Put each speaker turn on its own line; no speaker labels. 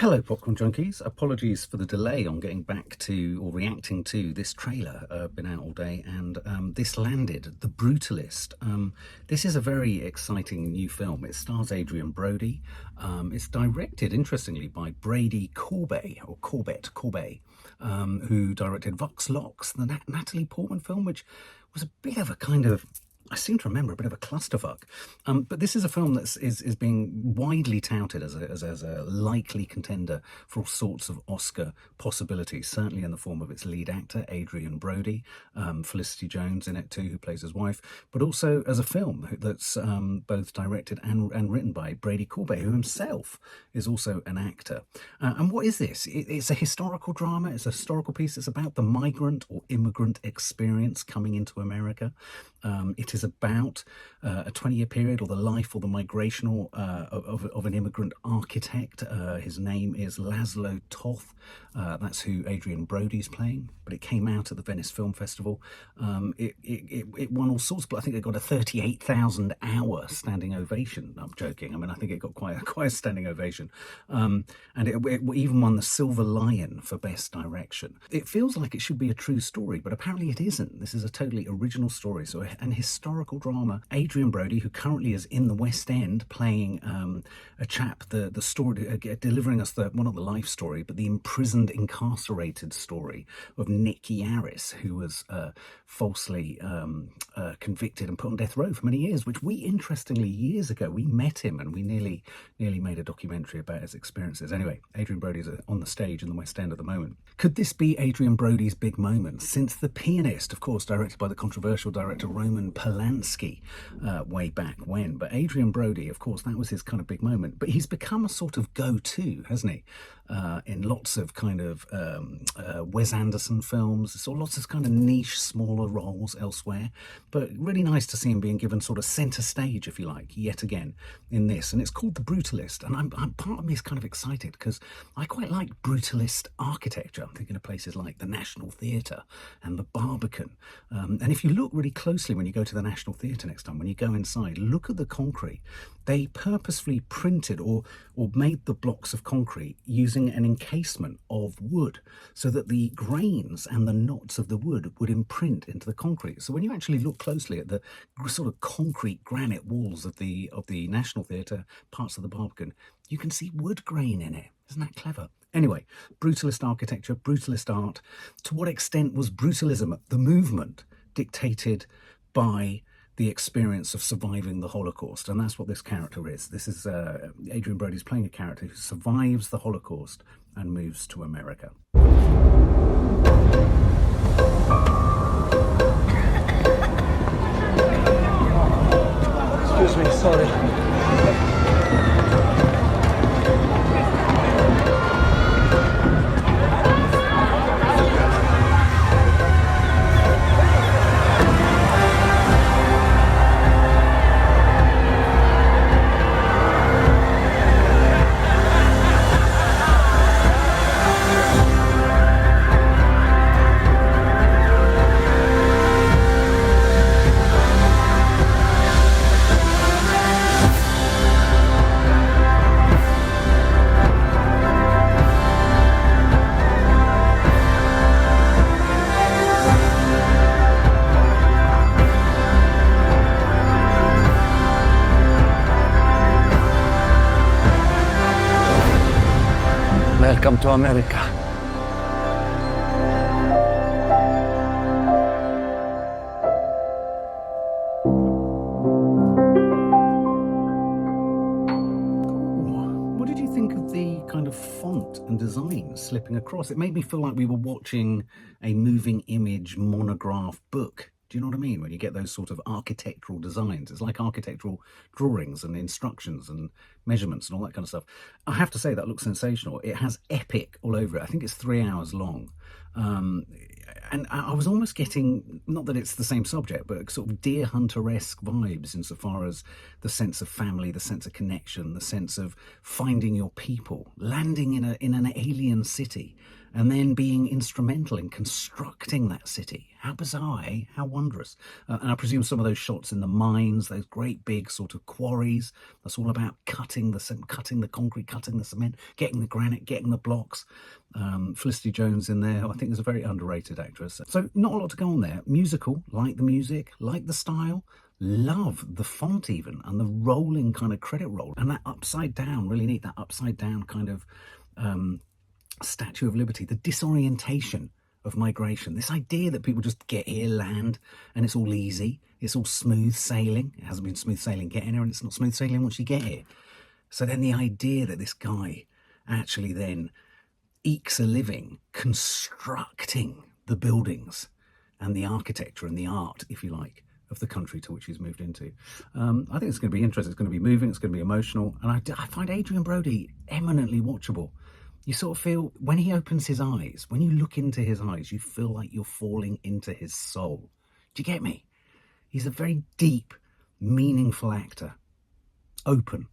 Hello, Popcorn Junkies. Apologies for the delay on getting back to or reacting to this trailer. Been out all day and this landed, The Brutalist. This is a very exciting new film. It stars Adrien Brody. It's directed, interestingly, by Brady Corbet, who directed Vox Lux, the Natalie Portman film, which was a bit of a kind of, I seem to remember, a bit of a clusterfuck. But this is a film that is being widely touted as a likely contender for all sorts of Oscar possibilities, certainly in the form of its lead actor, Adrien Brody, Felicity Jones in it too, who plays his wife, but also as a film that's both directed and written by Brady Corbet, who himself is also an actor. And what is this? It's a historical drama. It's a historical piece. It's about the migrant or immigrant experience coming into America. It is about a 20-year period, or the life or the migration of an immigrant architect. His name is Laszlo Toth. That's who Adrien Brody's playing. But it came out at the Venice Film Festival. It won all sorts, but I think it got a 38,000-hour standing ovation. I'm joking. I mean, I think it got quite a standing ovation. And it even won the Silver Lion for Best Direction. It feels like it should be a true story, but apparently it isn't. This is a totally original story. So an historical drama. Adrien Brody, who currently is in the West End playing a chap, the story, delivering us not the life story, but the imprisoned, incarcerated story of Nick Yaris, who was falsely convicted and put on death row for many years, which we, interestingly, years ago, we met him and we nearly made a documentary about his experiences. Anyway, Adrien Brody's on the stage in the West End at the moment. Could this be Adrien Brody's big moment? Since The Pianist, of course, directed by the controversial director Roman Polanski way back when. But Adrien Brody, of course, that was his kind of big moment. But he's become a sort of go-to, hasn't he? In lots of kind of Wes Anderson films, so lots of kind of niche, smaller roles elsewhere. But really nice to see him being given sort of centre stage, if you like, yet again in this. And it's called The Brutalist. And I'm part of me is kind of excited because I quite like brutalist architecture. I'm thinking of places like the National Theatre and the Barbican. And if you look really closely when you go to the National Theatre next time, when you go inside, look at the concrete. They purposefully printed or made the blocks of concrete using an encasement of wood so that the grains and the knots of the wood would imprint into the concrete. So when you actually look closely at the sort of concrete granite walls of the National Theatre, parts of the Barbican, you can see wood grain in it. Isn't that clever? Anyway, brutalist architecture, brutalist art. To what extent was brutalism, the movement, dictated by the experience of surviving the Holocaust? And that's what this character is. This is Adrien Brody's playing a character who survives the Holocaust and moves to America.
Excuse me, sorry. Welcome to America.
What did you think of the kind of font and design slipping across? It made me feel like we were watching a moving image monograph book. Do you know what I mean? When you get those sort of architectural designs, it's like architectural drawings and instructions and measurements and all that kind of stuff. I have to say that looks sensational. It has epic all over it. I think it's 3 hours long. And I was almost getting, not that it's the same subject, but sort of Deer Hunter-esque vibes insofar as the sense of family, the sense of connection, the sense of finding your people, landing in an alien city, and then being instrumental in constructing that city. How bizarre, eh? How wondrous. And I presume some of those shots in the mines, those great big sort of quarries, that's all about cutting the concrete, cutting the cement, getting the granite, getting the blocks. Felicity Jones in there, I think, is a very underrated actress. So not a lot to go on there. Musical, like the music, like the style, love the font even, and the rolling kind of credit roll, and that upside down, really neat, that upside down kind of Statue of Liberty, the disorientation of migration, this idea that people just get here, land, and it's all easy, it's all smooth sailing. It hasn't been smooth sailing getting here, and it's not smooth sailing once you get here. So then the idea that this guy actually then ekes a living constructing the buildings and the architecture and the art, if you like, of the country to which he's moved into. I think it's going to be interesting. It's going to be moving. It's going to be emotional. And I find Adrien Brody eminently watchable. You sort of feel, when he opens his eyes, when you look into his eyes, you feel like you're falling into his soul. Do you get me? He's a very deep, meaningful actor. Open.